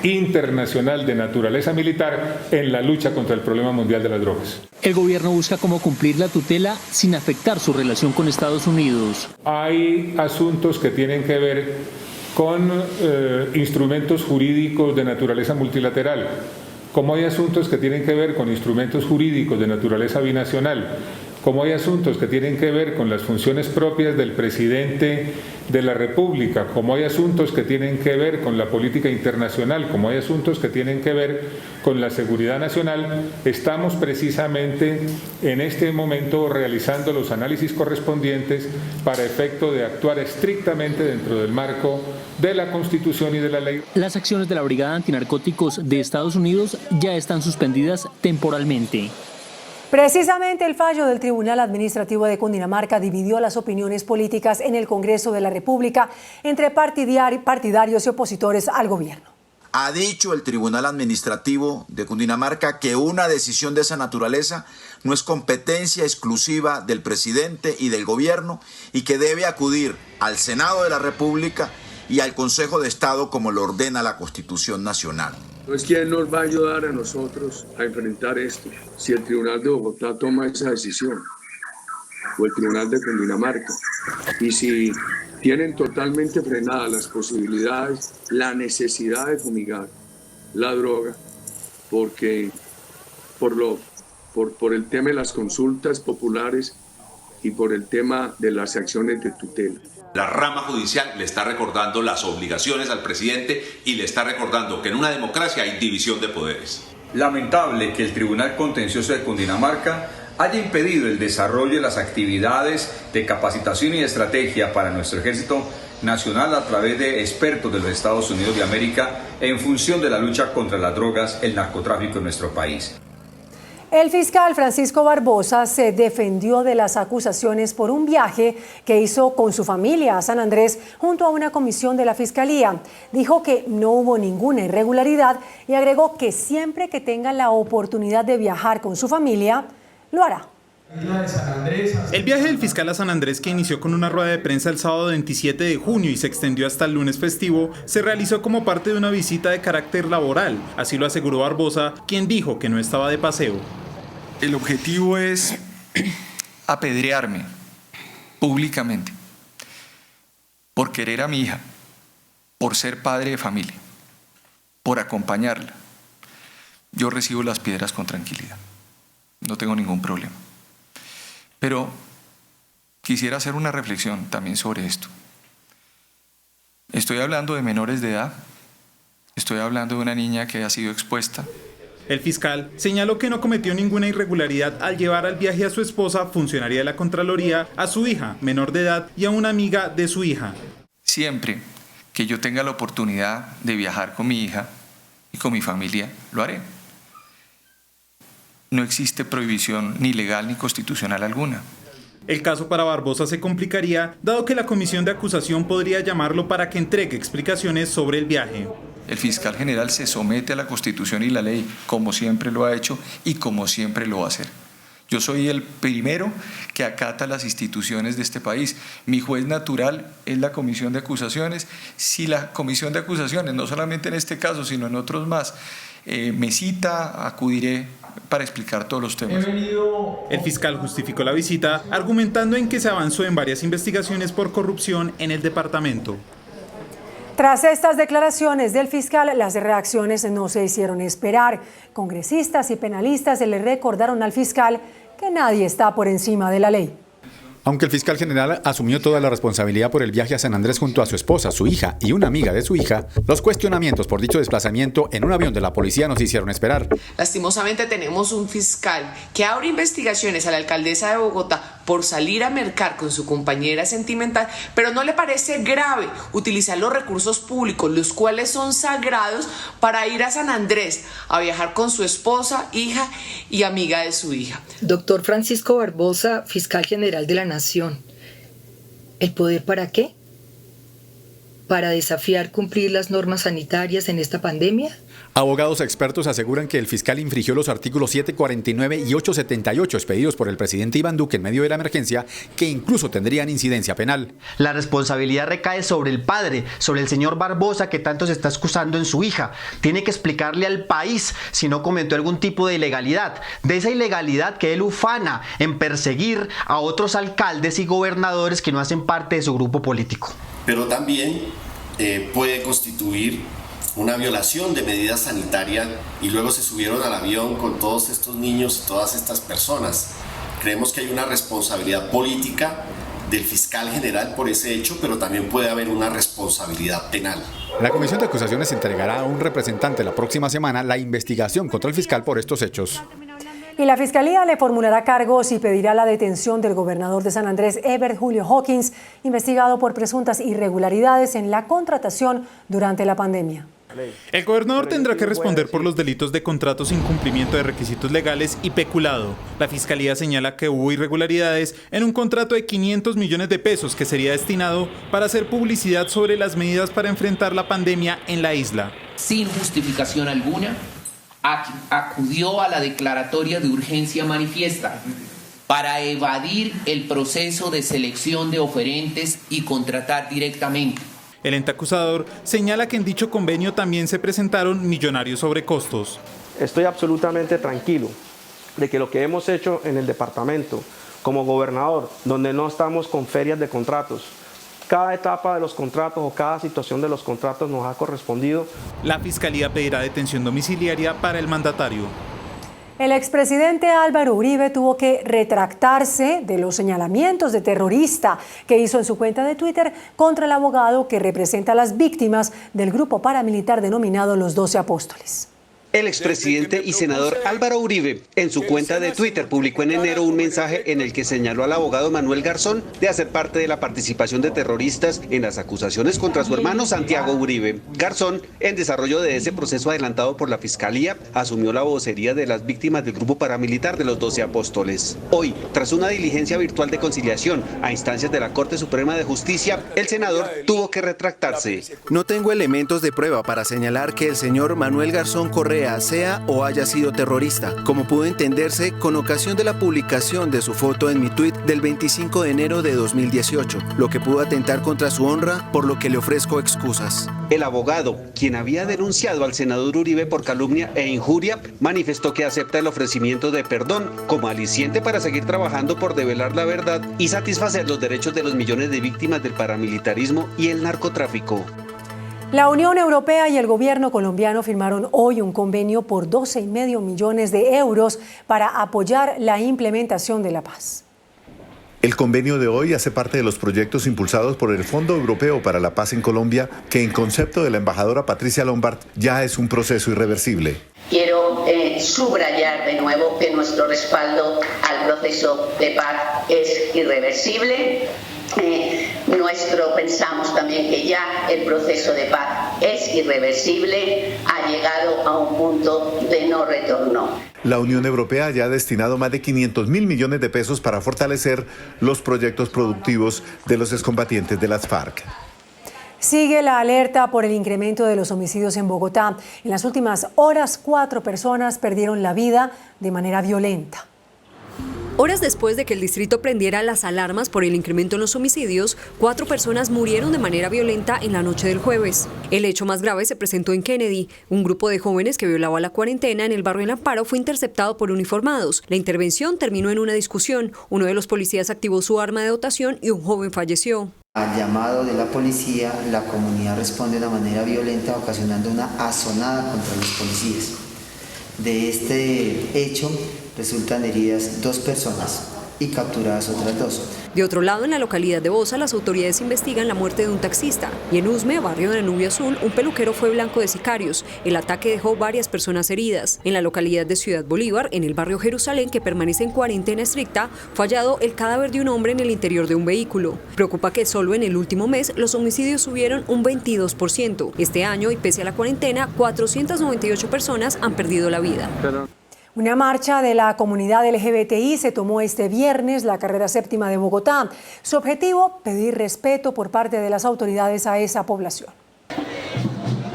internacional de naturaleza militar en la lucha contra el problema mundial de las drogas. El gobierno busca cómo cumplir la tutela sin afectar su relación con Estados Unidos. Hay asuntos que tienen que ver con instrumentos jurídicos de naturaleza multilateral, como hay asuntos que tienen que ver con instrumentos jurídicos de naturaleza binacional, como hay asuntos que tienen que ver con las funciones propias del presidente de la República, como hay asuntos que tienen que ver con la política internacional, como hay asuntos que tienen que ver con la seguridad nacional. Estamos precisamente en este momento realizando los análisis correspondientes para efecto de actuar estrictamente dentro del marco de la Constitución y de la ley. Las acciones de la Brigada Antinarcóticos de Estados Unidos ya están suspendidas temporalmente. Precisamente el fallo del Tribunal Administrativo de Cundinamarca dividió las opiniones políticas en el Congreso de la República entre partidarios y opositores al gobierno. Ha dicho el Tribunal Administrativo de Cundinamarca que una decisión de esa naturaleza no es competencia exclusiva del presidente y del gobierno y que debe acudir al Senado de la República y al Consejo de Estado como lo ordena la Constitución Nacional. Entonces, ¿quién nos va a ayudar a nosotros a enfrentar esto? Si el Tribunal de Bogotá toma esa decisión, o el Tribunal de Cundinamarca, y si tienen totalmente frenadas las posibilidades, la necesidad de fumigar la droga, porque por el tema de las consultas populares y por el tema de las acciones de tutela. La rama judicial le está recordando las obligaciones al presidente y le está recordando que en una democracia hay división de poderes. lamentable que el Tribunal Contencioso de Cundinamarca haya impedido el desarrollo de las actividades de capacitación y estrategia para nuestro Ejército Nacional a través de expertos de los Estados Unidos de América en función de la lucha contra las drogas, el narcotráfico en nuestro país. El fiscal Francisco Barbosa se defendió de las acusaciones por un viaje que hizo con su familia a San Andrés junto a una comisión de la Fiscalía. Dijo que no hubo ninguna irregularidad y agregó que siempre que tenga la oportunidad de viajar con su familia, lo hará. El viaje del fiscal a San Andrés, que inició con una rueda de prensa el sábado 27 de junio y se extendió hasta el lunes festivo, se realizó como parte de una visita de carácter laboral. Así lo aseguró Barbosa, quien dijo que no estaba de paseo. El objetivo es apedrearme públicamente por querer a mi hija, por ser padre de familia, por acompañarla. Yo recibo las piedras con tranquilidad, no tengo ningún problema. Pero quisiera hacer una reflexión también sobre esto. Estoy hablando de menores de edad, estoy hablando de una niña que ha sido expuesta. El fiscal señaló que no cometió ninguna irregularidad al llevar al viaje a su esposa, funcionaria de la Contraloría, a su hija, menor de edad, y a una amiga de su hija. Siempre que yo tenga la oportunidad de viajar con mi hija y con mi familia, lo haré. No existe prohibición ni legal ni constitucional alguna. El caso para Barbosa se complicaría, dado que la comisión de acusación podría llamarlo para que entregue explicaciones sobre el viaje. El fiscal general se somete a la Constitución y la ley, como siempre lo ha hecho y como siempre lo va a hacer. Yo soy el primero que acata las instituciones de este país. Mi juez natural es la comisión de acusaciones. Si la comisión de acusaciones, no solamente en este caso, sino en otros más, me cita, acudiré para explicar todos los temas. El fiscal justificó la visita, argumentando en que se avanzó en varias investigaciones por corrupción en el departamento. Tras estas declaraciones del fiscal, las reacciones no se hicieron esperar. Congresistas y penalistas le recordaron al fiscal que nadie está por encima de la ley. Aunque el fiscal general asumió toda la responsabilidad por el viaje a San Andrés junto a su esposa, su hija y una amiga de su hija, los cuestionamientos por dicho desplazamiento en un avión de la policía no se hicieron esperar. Lastimosamente tenemos un fiscal que abre investigaciones a la alcaldesa de Bogotá por salir a mercar con su compañera sentimental, pero no le parece grave utilizar los recursos públicos, los cuales son sagrados, para ir a San Andrés a viajar con su esposa, hija y amiga de su hija. Doctor Francisco Barbosa, fiscal general de la Nación. ¿El poder para qué? ¿Para desafiar cumplir las normas sanitarias en esta pandemia? Abogados expertos aseguran que el fiscal infringió los artículos 749 y 878 expedidos por el presidente Iván Duque en medio de la emergencia, que incluso tendrían incidencia penal. La responsabilidad recae sobre el padre, sobre el señor Barbosa, que tanto se está excusando en su hija. Tiene que explicarle al país si no cometió algún tipo de ilegalidad, de esa ilegalidad que él ufana en perseguir a otros alcaldes y gobernadores que no hacen parte de su grupo político. Pero también puede constituir una violación de medidas sanitarias y luego se subieron al avión con todos estos niños y todas estas personas. Creemos que hay una responsabilidad política del fiscal general por ese hecho, pero también puede haber una responsabilidad penal. La comisión de acusaciones entregará a un representante la próxima semana la investigación contra el fiscal por estos hechos. Y la Fiscalía le formulará cargos y pedirá la detención del gobernador de San Andrés, Ebert Julio Hawkins, investigado por presuntas irregularidades en la contratación durante la pandemia. El gobernador tendrá que responder por los delitos de contratos sin cumplimiento de requisitos legales y peculado. La Fiscalía señala que hubo irregularidades en un contrato de 500 millones de pesos que sería destinado para hacer publicidad sobre las medidas para enfrentar la pandemia en la isla. Sin justificación alguna, acudió a la declaratoria de urgencia manifiesta para evadir el proceso de selección de oferentes y contratar directamente. El ente acusador señala que en dicho convenio también se presentaron millonarios sobrecostos. Estoy absolutamente tranquilo de que lo que hemos hecho en el departamento como gobernador, donde no estamos con ferias de contratos, cada etapa de los contratos o cada situación de los contratos nos ha correspondido. La Fiscalía pedirá detención domiciliaria para el mandatario. El expresidente Álvaro Uribe tuvo que retractarse de los señalamientos de terrorista que hizo en su cuenta de Twitter contra el abogado que representa a las víctimas del grupo paramilitar denominado Los 12 Apóstoles. El expresidente y senador Álvaro Uribe, en su cuenta de Twitter, publicó en enero un mensaje en el que señaló al abogado Manuel Garzón de hacer parte de la participación de terroristas en las acusaciones contra su hermano Santiago Uribe. Garzón, en desarrollo de ese proceso adelantado por la Fiscalía, asumió la vocería de las víctimas del grupo paramilitar de los 12 Apóstoles. Hoy, tras una diligencia virtual de conciliación a instancias de la Corte Suprema de Justicia, el senador tuvo que retractarse. No tengo elementos de prueba para señalar que el señor Manuel Garzón Correa sea o haya sido terrorista, como pudo entenderse con ocasión de la publicación de su foto en mi tuit del 25 de enero de 2018, lo que pudo atentar contra su honra, por lo que le ofrezco excusas. El abogado, quien había denunciado al senador Uribe por calumnia e injuria, manifestó que acepta el ofrecimiento de perdón como aliciente para seguir trabajando por develar la verdad y satisfacer los derechos de los millones de víctimas del paramilitarismo y el narcotráfico. La Unión Europea y el gobierno colombiano firmaron hoy un convenio por 12,5 millones de euros para apoyar la implementación de la paz. El convenio de hoy hace parte de los proyectos impulsados por el Fondo Europeo para la Paz en Colombia, que en concepto de la embajadora Patricia Lombard ya es un proceso irreversible. Quiero subrayar de nuevo que nuestro respaldo al proceso de paz es irreversible. Pensamos también que ya el proceso de paz es irreversible, ha llegado a un punto de no retorno. La Unión Europea ya ha destinado más de 500.000 millones de pesos para fortalecer los proyectos productivos de los excombatientes de las FARC. Sigue la alerta por el incremento de los homicidios en Bogotá. En las últimas horas, 4 personas perdieron la vida de manera violenta. Horas después de que el distrito prendiera las alarmas por el incremento en los homicidios, 4 personas murieron de manera violenta en la noche del jueves. El hecho más grave se presentó en Kennedy. Un grupo de jóvenes que violaba la cuarentena en el barrio El Amparo fue interceptado por uniformados. La intervención terminó en una discusión. Uno de los policías activó su arma de dotación y un joven falleció. Al llamado de la policía, la comunidad responde de una manera violenta, ocasionando una azonada contra los policías. De este hecho resultan heridas 2 personas y capturadas otras 2. De otro lado, en la localidad de Bosa, las autoridades investigan la muerte de un taxista. Y en Usme, barrio de Danubio Azul, un peluquero fue blanco de sicarios. El ataque dejó varias personas heridas. En la localidad de Ciudad Bolívar, en el barrio Jerusalén, que permanece en cuarentena estricta, fue hallado el cadáver de un hombre en el interior de un vehículo. Preocupa que solo en el último mes los homicidios subieron un 22%. Este año, y pese a la cuarentena, 498 personas han perdido la vida. Una marcha de la comunidad LGBTI se tomó este viernes, la carrera séptima de Bogotá. Su objetivo, pedir respeto por parte de las autoridades a esa población.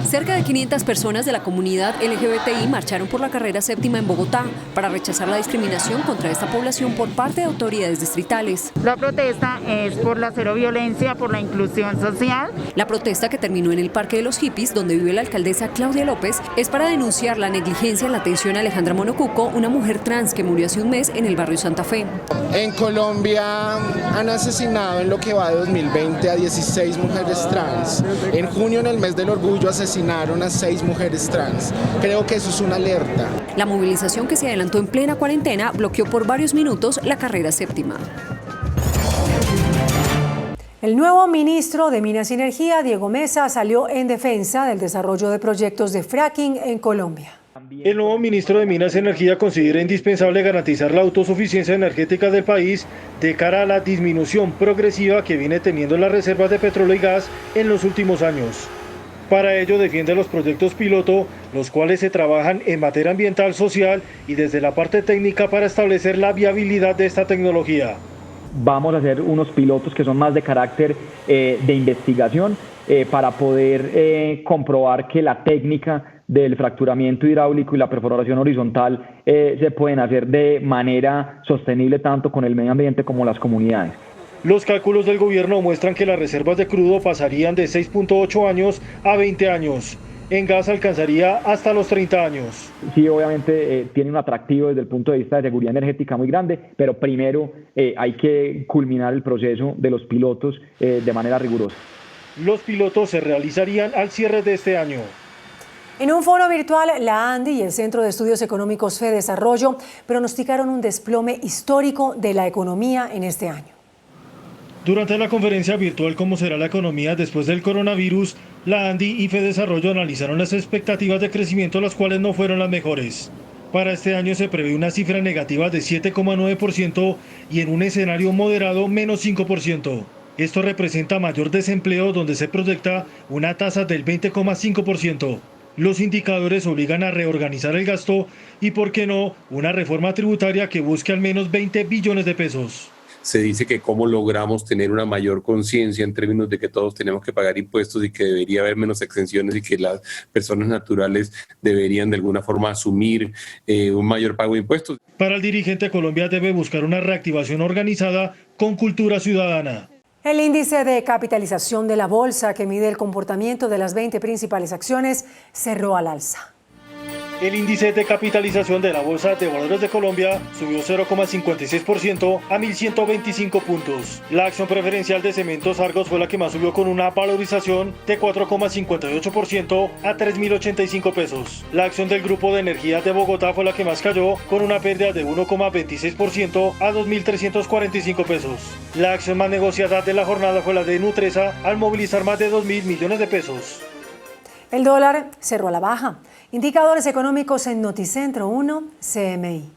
Cerca de 500 personas de la comunidad LGBTI marcharon por la carrera séptima en Bogotá para rechazar la discriminación contra esta población por parte de autoridades distritales. La protesta es por la cero violencia, por la inclusión social. La protesta, que terminó en el Parque de los Hippies, donde vive la alcaldesa Claudia López, es para denunciar la negligencia en la atención a Alejandra Monocuco, una mujer trans que murió hace un mes en el barrio Santa Fe. En Colombia han asesinado en lo que va de 2020 a 16 mujeres trans. En junio, en el mes del orgullo, asesinaron a 6 mujeres trans. Creo que eso es una alerta. La movilización, que se adelantó en plena cuarentena, bloqueó por varios minutos la carrera séptima. El nuevo ministro de Minas y Energía, Diego Mesa, salió en defensa del desarrollo de proyectos de fracking en Colombia. El nuevo ministro de Minas y Energía considera indispensable garantizar la autosuficiencia energética del país de cara a la disminución progresiva que viene teniendo las reservas de petróleo y gas en los últimos años. Para ello defiende los proyectos piloto, los cuales se trabajan en materia ambiental, social y desde la parte técnica para establecer la viabilidad de esta tecnología. Vamos a hacer unos pilotos que son más de carácter de investigación para poder comprobar que la técnica del fracturamiento hidráulico y la perforación horizontal se pueden hacer de manera sostenible tanto con el medio ambiente como las comunidades. Los cálculos del gobierno muestran que las reservas de crudo pasarían de 6.8 años a 20 años. En gas alcanzaría hasta los 30 años. Sí, obviamente tiene un atractivo desde el punto de vista de seguridad energética muy grande, pero primero hay que culminar el proceso de los pilotos de manera rigurosa. Los pilotos se realizarían al cierre de este año. En un foro virtual, la ANDI y el Centro de Estudios Económicos FEDesarrollo pronosticaron un desplome histórico de la economía en este año. Durante la conferencia virtual ¿Cómo será la economía después del coronavirus?, la ANDI y Fedesarrollo analizaron las expectativas de crecimiento, las cuales no fueron las mejores. Para este año se prevé una cifra negativa de 7,9% y en un escenario moderado menos 5%. Esto representa mayor desempleo, donde se proyecta una tasa del 20,5%. Los indicadores obligan a reorganizar el gasto y, ¿por qué no?, una reforma tributaria que busque al menos 20 billones de pesos. Se dice que cómo logramos tener una mayor conciencia en términos de que todos tenemos que pagar impuestos y que debería haber menos exenciones y que las personas naturales deberían de alguna forma asumir un mayor pago de impuestos. Para el dirigente, Colombia debe buscar una reactivación organizada con cultura ciudadana. El índice de capitalización de la bolsa, que mide el comportamiento de las 20 principales acciones, cerró al alza. El índice de capitalización de la Bolsa de Valores de Colombia subió 0,56% a 1.125 puntos. La acción preferencial de Cementos Argos fue la que más subió, con una valorización de 4,58% a 3.085 pesos. La acción del Grupo de Energía de Bogotá fue la que más cayó, con una pérdida de 1,26% a 2.345 pesos. La acción más negociada de la jornada fue la de Nutresa, al movilizar más de 2.000 millones de pesos. El dólar cerró a la baja. Indicadores económicos en Noticentro 1, CMI.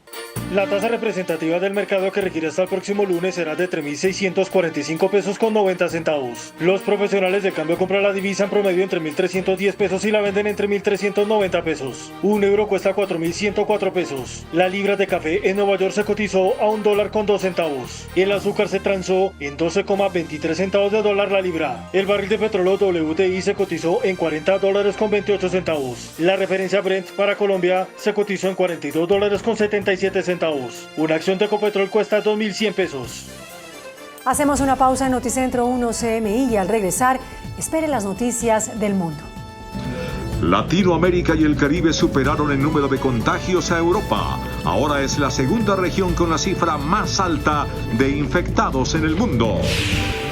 La tasa representativa del mercado, que requiere hasta el próximo lunes, será de 3.645 pesos con 90 centavos. Los profesionales de cambio compran la divisa en promedio entre 1.310 pesos y la venden entre 1.390 pesos. Un euro cuesta 4.104 pesos. La libra de café en Nueva York se cotizó a $1.02. El azúcar se transó en 12,23 centavos de dólar la libra. El barril de petróleo WTI se cotizó en $40.28. La referencia Brent para Colombia se cotizó en $42.77. Una acción de Ecopetrol cuesta 2.100 pesos. Hacemos una pausa en Noticentro 1 CMI y al regresar, espere las noticias del mundo. Latinoamérica y el Caribe superaron en número de contagios a Europa. Ahora es la segunda región con la cifra más alta de infectados en el mundo.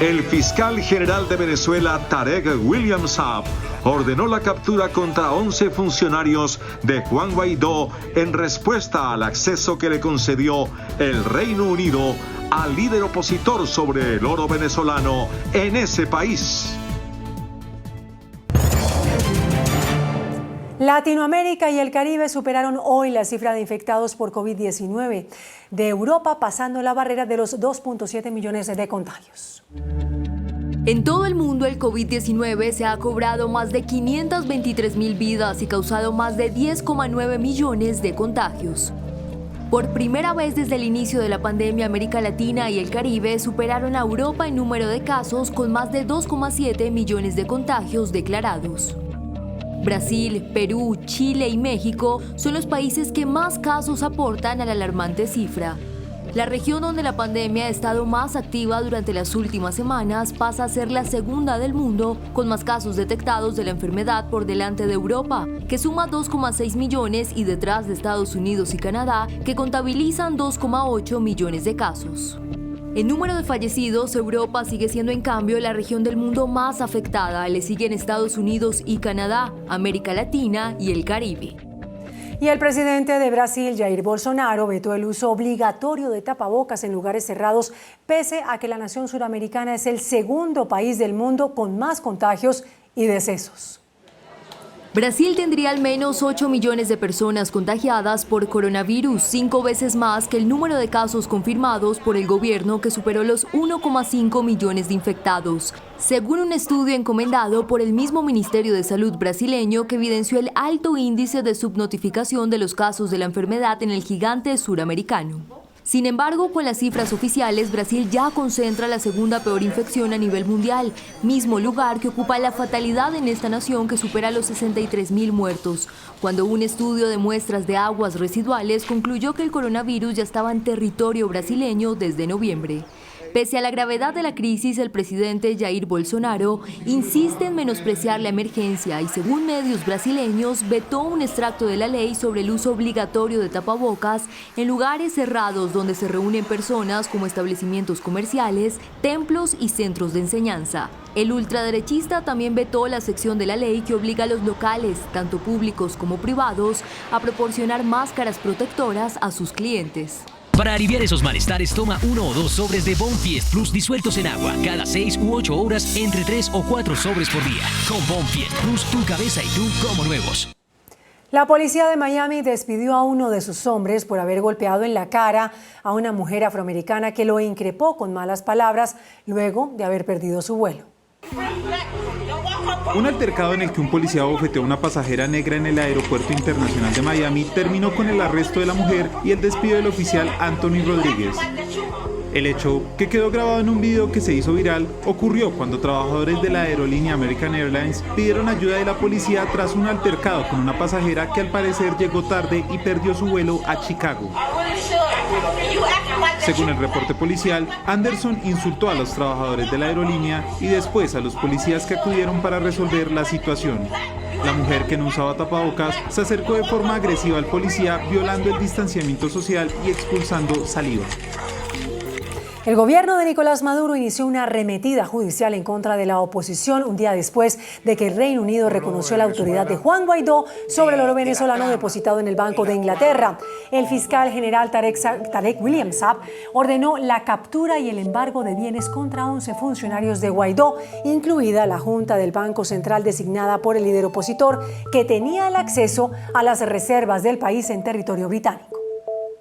El fiscal general de Venezuela, Tarek William Saab, ordenó la captura contra 11 funcionarios de Juan Guaidó en respuesta al acceso que le concedió el Reino Unido al líder opositor sobre el oro venezolano en ese país. Latinoamérica y el Caribe superaron hoy la cifra de infectados por COVID-19 de Europa, pasando la barrera de los 2.7 millones de contagios. En todo el mundo, el COVID-19 se ha cobrado más de 523.000 vidas y causado más de 10,9 millones de contagios. Por primera vez desde el inicio de la pandemia, América Latina y el Caribe superaron a Europa en número de casos, con más de 2,7 millones de contagios declarados. Brasil, Perú, Chile y México son los países que más casos aportan a la alarmante cifra. La región donde la pandemia ha estado más activa durante las últimas semanas pasa a ser la segunda del mundo, con más casos detectados de la enfermedad por delante de Europa, que suma 2,6 millones, y detrás de Estados Unidos y Canadá, que contabilizan 2,8 millones de casos. En número de fallecidos, Europa sigue siendo en cambio la región del mundo más afectada. Le siguen Estados Unidos y Canadá, América Latina y el Caribe. Y el presidente de Brasil, Jair Bolsonaro, vetó el uso obligatorio de tapabocas en lugares cerrados, pese a que la nación suramericana es el segundo país del mundo con más contagios y decesos. Brasil tendría al menos 8 millones de personas contagiadas por coronavirus, 5 veces más que el número de casos confirmados por el gobierno, que superó los 1,5 millones de infectados, según un estudio encomendado por el mismo Ministerio de Salud brasileño, que evidenció el alto índice de subnotificación de los casos de la enfermedad en el gigante suramericano. Sin embargo, con las cifras oficiales, Brasil ya concentra la segunda peor infección a nivel mundial, mismo lugar que ocupa la fatalidad en esta nación, que supera los 63.000 muertos, cuando un estudio de muestras de aguas residuales concluyó que el coronavirus ya estaba en territorio brasileño desde noviembre. Pese a la gravedad de la crisis, el presidente Jair Bolsonaro insiste en menospreciar la emergencia y, según medios brasileños, vetó un extracto de la ley sobre el uso obligatorio de tapabocas en lugares cerrados donde se reúnen personas, como establecimientos comerciales, templos y centros de enseñanza. El ultraderechista también vetó la sección de la ley que obliga a los locales, tanto públicos como privados, a proporcionar máscaras protectoras a sus clientes. Para aliviar esos malestares, toma 1 o 2 sobres de Bonfiest Plus disueltos en agua cada 6 u 8 horas, entre 3 o 4 sobres por día. Con Bonfiest Plus, tu cabeza y tú como nuevos. La policía de Miami despidió a uno de sus hombres por haber golpeado en la cara a una mujer afroamericana que lo increpó con malas palabras luego de haber perdido su vuelo. Un altercado en el que un policía bofeteó a una pasajera negra en el aeropuerto internacional de Miami terminó con el arresto de la mujer y el despido del oficial Anthony Rodríguez. El hecho, que quedó grabado en un video que se hizo viral, ocurrió cuando trabajadores de la aerolínea American Airlines pidieron ayuda de la policía tras un altercado con una pasajera que al parecer llegó tarde y perdió su vuelo a Chicago. Según el reporte policial, Anderson insultó a los trabajadores de la aerolínea y después a los policías que acudieron para resolver la situación. La mujer, que no usaba tapabocas, se acercó de forma agresiva al policía, violando el distanciamiento social y expulsando saliva. El gobierno de Nicolás Maduro inició una arremetida judicial en contra de la oposición un día después de que el Reino Unido reconoció la autoridad de Juan Guaidó sobre el oro venezolano depositado en el Banco de Inglaterra. El fiscal general Tarek William Saab ordenó la captura y el embargo de bienes contra 11 funcionarios de Guaidó, incluida la Junta del Banco Central designada por el líder opositor, que tenía el acceso a las reservas del país en territorio británico.